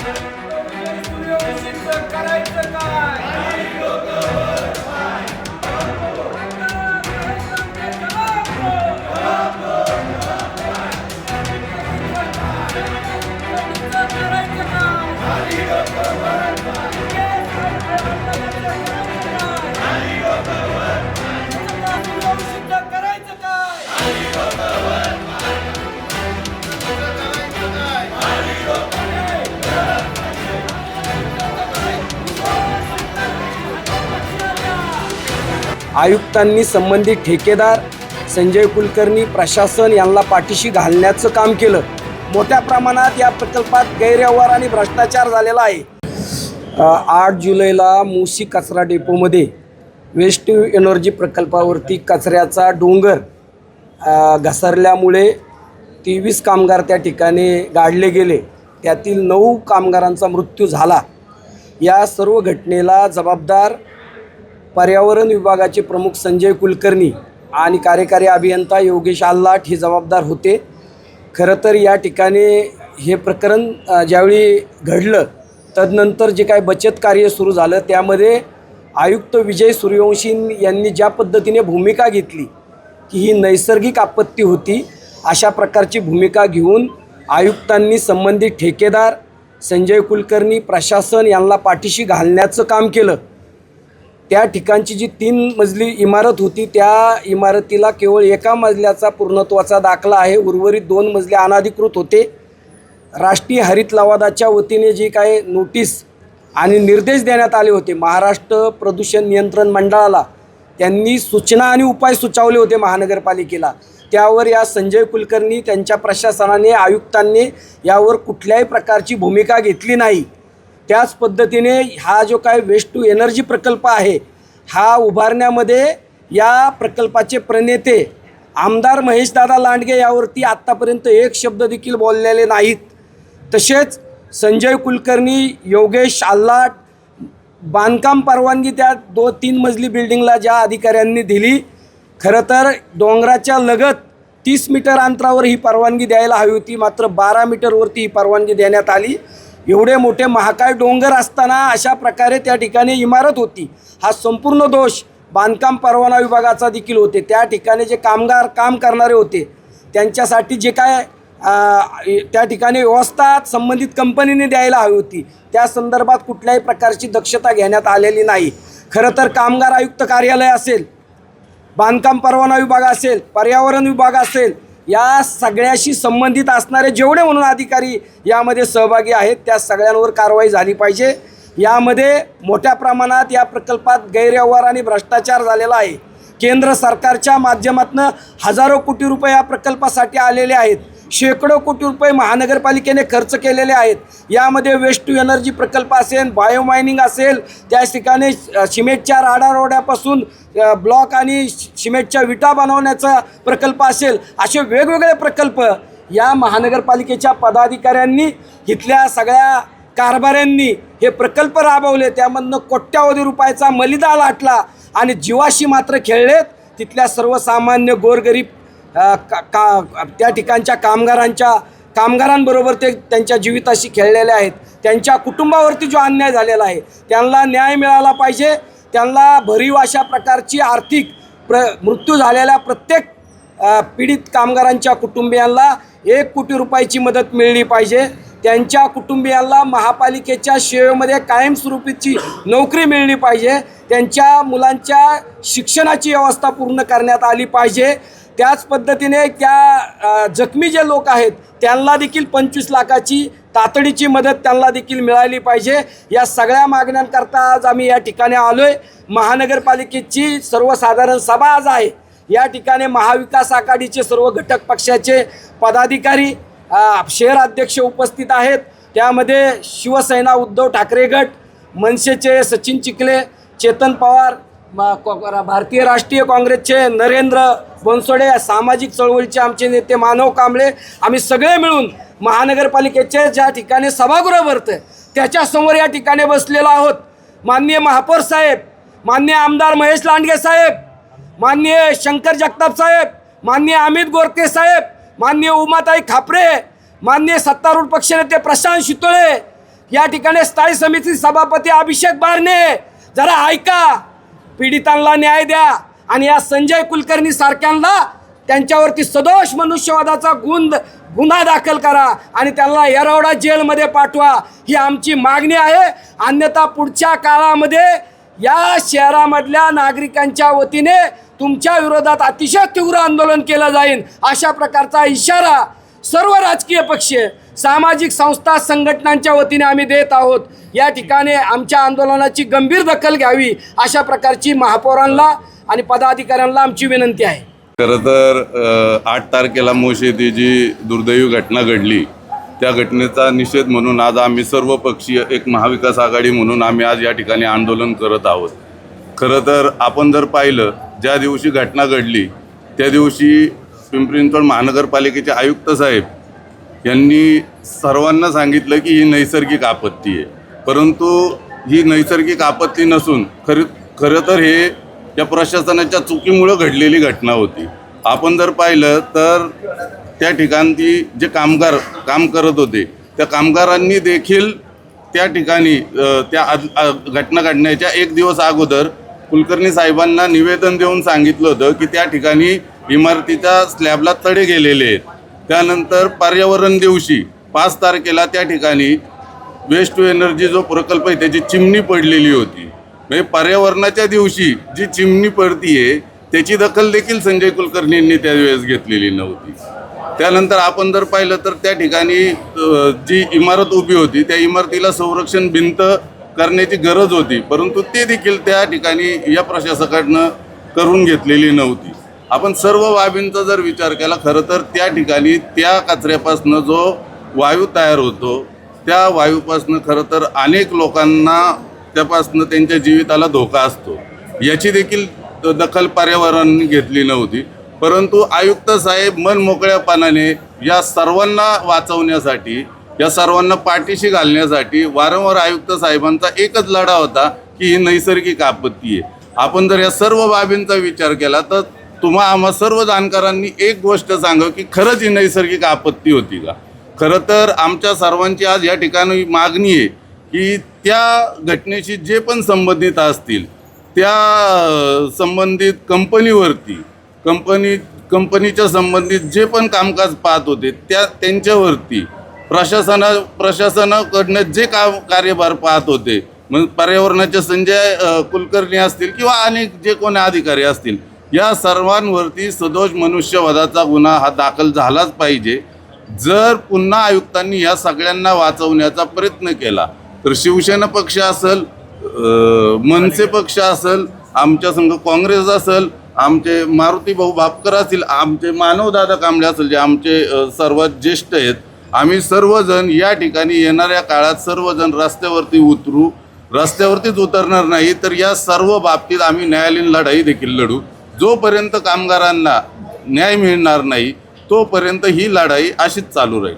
सूर्यवंशींचं करायचं काय? करायचं काय? आयुक्तांनी संबंधित ठेकेदार संजय कुलकर्णी प्रशासन यांना पाठीशी घालण्याचं काम केलं. मोठ्या प्रमाणात या प्रकल्पात गैरव्यवहार आणि भ्रष्टाचार झालेला आहे. 8 जुलैला मुसी कचरा डेपोमध्ये वेस्ट टू एनर्जी प्रकल्पावरती कचऱ्याचा डोंगर घसरल्यामुळे 23 कामगार त्या ठिकाणी गाडले गेले. त्यातील 9 कामगारांचा मृत्यू झाला. या सर्व घटनेला जबाबदार पर्यावरण विभागाचे प्रमुख संजय कुलकर्णी आणि कार्यकारी अभियंता योगेश आल्हाट हे जबाबदार होते. खरं तर या ठिकाणी हे प्रकरण ज्यावेळी घडलं तदनंतर जे काय बचत कार्य सुरू झालं त्यामध्ये आयुक्त विजय सूर्यवंशी यांनी ज्या पद्धतीने भूमिका घेतली की ही नैसर्गिक आपत्ती होती, अशा प्रकारची भूमिका घेऊन आयुक्तांनी संबंधित ठेकेदार संजय कुलकर्णी प्रशासन यांना पाठीशी घालण्याचं काम केलं. त्या ठिकाणची जी 3 मजली इमारत होती त्या इमारतीला केवळ एका मजल्याचा पूर्णत्वाचा दाखला आहे. उर्वरित 2 मजले अनधिकृत होते. राष्ट्रीय हरित लवादाच्या वतीने जी काय नोटीस आणि निर्देश देण्यात आले होते महाराष्ट्र प्रदूषण नियंत्रण मंडळाला, त्यांनी सूचना आणि उपाय सुचवले होते महानगरपालिकेला. त्यावर या संजय कुलकर्णी त्यांच्या प्रशासनाने आयुक्तांनी यावर कुठल्याही प्रकारची भूमिका घेतली नाही. त्याच पद्धतीने हा जो काय वेस्ट टू एनर्जी प्रकल्प आहे हा उभारण्यामध्ये या प्रकल्पाचे प्रणेते आमदार महेशदादा लांडगे यावरती आत्तापर्यंत एक शब्द देखील बोललेले नाहीत. तसेच संजय कुलकर्णी, योगेश आल्हाट, बांधकाम परवानगी त्या 2-3 मजली बिल्डिंगला ज्या अधिकाऱ्यांनी दिली, खरं तर डोंगराच्या लगत 30 मीटर अंतरावर ही परवानगी द्यायला हवी होती, मात्र 12 मीटरवरती ही परवानगी देण्यात आली. एवढे मोठे महाकाय डोंगर असताना अशा प्रकारे त्या ठिकाणी इमारत होती. हा संपूर्ण दोष बांधकाम परवाना विभागाचा देखील होते. त्या ठिकाणी जे कामगार काम करणारे होते त्यांच्यासाठी जे काय त्या ठिकाणी व्यवस्था संबंधित कंपनीने द्यायला हवी होती, त्या संदर्भात कुठल्याही प्रकारची दक्षता घेण्यात आलेली नाही. खरं तर कामगार आयुक्त कार्यालय असेल, बांधकाम परवाना विभाग असेल, पर्यावरण विभाग असेल, या सगळ्याशी संबंधित असणारे जेवढे म्हणून अधिकारी यामध्ये सहभागी आहेत त्या सगळ्यांवर कारवाई झाली पाहिजे. यामध्ये मोठ्या प्रमाणात या प्रकल्पात गैरव्यवहार आणि भ्रष्टाचार झालेला आहे. केंद्र सरकारच्या माध्यमातून हजारो कोटी रुपये या प्रकल्पासाठी आलेले आहेत. शेकडो कोटी रुपये महानगरपालिकेने खर्च केलेले आहेत. यामध्ये वेस्ट टू एनर्जी प्रकल्प असेल, बायोमायनिंग असेल, त्या ठिकाणी सिमेंटच्या राडारोड्यापासून ब्लॉक आणि सिमेंटच्या विटा बनवण्याचा प्रकल्प असेल, असे वेगवेगळे प्रकल्प या महानगरपालिकेच्या पदाधिकाऱ्यांनी, इथल्या सगळ्या कारभाऱ्यांनी हे प्रकल्प राबवले. त्यामधनं कोट्यावधी रुपयाचा मलिदा लाटला आणि जीवाशी मात्र खेळलेत. तिथल्या सर्वसामान्य गोरगरीब त्या ठिकाणच्या कामगारांबरोबर ते त्यांच्या जीविताशी खेळलेले आहेत. त्यांच्या कुटुंबावरती जो अन्याय झालेला आहे त्यांना न्याय मिळाला पाहिजे. त्यांना भरीव अशा प्रकारची आर्थिक मृत्यू झालेल्या प्रत्येक पीडित कामगारांच्या कुटुंबियांना 1 कोटी रुपयाची मदत मिळली पाहिजे. त्यांच्या कुटुंबियांना महापालिकेच्या सेवेमध्ये कायमस्वरूपीची नोकरी मिळली पाहिजे. त्यांच्या मुलांच्या शिक्षणाची व्यवस्था पूर्ण करण्यात आली पाहिजे. त्याच पद्धतीने त्या जखमी जे लोक आहेत त्यांना देखील 25 लाखाची तातडीची मदत त्यांना देखील मिळाली पाहिजे. या सगळ्या मागण्यांकरता आज आम्ही या ठिकाणी आलो आहे. महानगरपालिकेची सर्वसाधारण सभा आज आहे. या ठिकाणी महाविकास आघाडीचे सर्व घटक पक्षाचे पदाधिकारी, शहर अध्यक्ष उपस्थित आहेत. त्यामध्ये शिवसेना उद्धव ठाकरे गट, मनसेचे सचिन चिखले, चेतन पवार, भारतीय राष्ट्रीय काँग्रेसचे नरेंद्र बनसोडे, सामाजिक चळवळीचे आमचे नेते मानव कांबळे, आम्ही सगळे मिळून महानगरपालिकेचे ज्या ठिकाणी सभागृह भरतं त्याच्यासमोर या ठिकाणी बसलेलो आहोत. माननीय महापौर साहेब, माननीय आमदार महेश लांडगे साहेब, माननीय शंकर जगताप साहेब, माननीय अमित गोरखे साहेब, माननीय उमाताई खापरे, माननीय सत्तारूढ पक्षनेते प्रशांत शितोळे, या ठिकाणी स्थायी समिती सभापती अभिषेक बारणे, जरा ऐका, पीडितांना न्याय द्या आणि या संजय कुलकर्णी सारख्यांना त्यांच्यावरती सदोष मनुष्यवादाचा गुन्हा दाखल करा आणि त्यांना येरवडा जेलमध्ये पाठवा, ही आमची मागणी आहे. अन्यथा पुढच्या काळामध्ये या शहरामधल्या नागरिकांच्या वतीने तुमच्या विरोधात अतिशय तीव्र आंदोलन केलं जाईल, अशा प्रकारचा इशारा सर्व राजकीय पक्ष, सामाजिक संस्था, संघटनांच्या वतीने आम्ही देत आहोत. या ठिकाणी आमच्या आंदोलनाची गंभीर दखल घ्यावी, अशा प्रकारची महापौरांना आणि पदाधिकाऱ्यांना आमची विनंती आहे. खरं तर 8 तारखेला मोश येथे जी दुर्दैवी घटना घडली, त्या घटनेचा निषेध म्हणून आज आम्ही सर्व पक्षीय एक महाविकास आघाडी म्हणून आम्ही आज या ठिकाणी आंदोलन करत आहोत. खरं तर आपण जर पाहिलं, ज्या दिवशी घटना घडली त्या दिवशी पिंपरी चिंचवड महानगरपालिकेचे आयुक्त साहेब यांनी सर्वांना सांगितलं की ही नैसर्गिक आपत्ती आहे, परंतु ही नैसर्गिक आपत्ती नसून खरं तर हे या प्रशासनाच्या चुकीमुळं घडलेली घटना होती. आपण जर पाहिलं तर त्या ठिकाणी जे कामगार काम करत होते त्या कामगारांनी देखील त्या ठिकाणी त्या घटना घडण्याच्या 1 दिवस अगोदर कुलकर्णी साहेबांना निवेदन देऊन सांगितलं होतं की त्या ठिकाणी इमारतीच्या स्लॅबला तडे गेलेले आहेत. त्यानंतर पर्यावरण दिवशी 5 तारखेला त्या ठिकाणी वेस्ट टू एनर्जी जो प्रकल्प आहे त्याची चिमणी पडलेली होती. म्हणजे पर्यावरणाच्या दिवशी जी चिमणी पडतीये त्याची दखल देखील संजय कुलकर्णींनी त्यावेळेस घेतलेली नव्हती. त्यानंतर आपण जर पाहिलं तर त्या ठिकाणी जी इमारत उभी होती त्या इमारतीला संरक्षण भिंत करण्याची गरज होती, परंतु ते देखील त्या ठिकाणी या प्रशासकानं करून घेतलेली नव्हती. आपण सर्व बाबींचा जर विचार केला, खरं तर त्या ठिकाणी त्या कचऱ्यापासून जो वायू तयार होतो त्या वायूपासून खरं तर अनेक लोकांना त्यापासून त्यांच्या जीविताला धोका असतो, याची देखील दखल पर्यावरणाने घेतली नव्हती. परंतु आयुक्त साहेब मन मोकळ्यापणाने या सर्वांना वाचवण्यासाठी, या सर्वांना पाठीशी घालण्यासाठी वारंवार आयुक्त साहेबांचा एकच लढा होता की ही नैसर्गिक आपत्ती आहे. आपण जर या सर्व बाबींचा विचार केला तर आम्हा सर्व जाणकारांनी एक गोष्ट सांगावं की खरंच ही नैसर्गिक आपत्ती होती का. खरं तर आमच्या सर्वांची आज या ठिकाणी मागणी आहे की त्या घटनेशी जे पण संबंधित असतील त्या संबंधित कंपनीवरती, कंपनीच्या संबंधित जे पण कामकाज पाहत होते त्यांच्यावरती प्रशासनाकडनं जे कार्यभार पाहत होते, मग पर्यावरणाचे संजय कुलकर्णी असतील किंवा अनेक जे कोणी अधिकारी असतील, या सर्वांवरती सदोष मनुष्यवधाचा गुन्हा हा दाखल झालाच पाहिजे. जर पुन्हा आयुक्तांनी या सगळ्यांना वाचवण्याचा प्रयत्न केला तर शिवसेना पक्ष असेल, मनसे पक्ष असेल, आमच्या संघ काँग्रेस असेल, आमचे मारुती भाऊ भापकर असतील, आमचे मानवदादा कांबळे असेल, जे आमचे सर्वात ज्येष्ठ आहेत, आम्ही सर्वजण या ठिकाणी येणाऱ्या काळात सर्वजण रस्त्यावरतीच उतरणार नाही, तर या सर्व बाबतीत आम्ही न्यायालयीन लढाई देखील लढू. जोपर्यंत कामगारांना न्याय मिळणार नाही तोपर्यंत ही लढाई अशीच चालू राहील.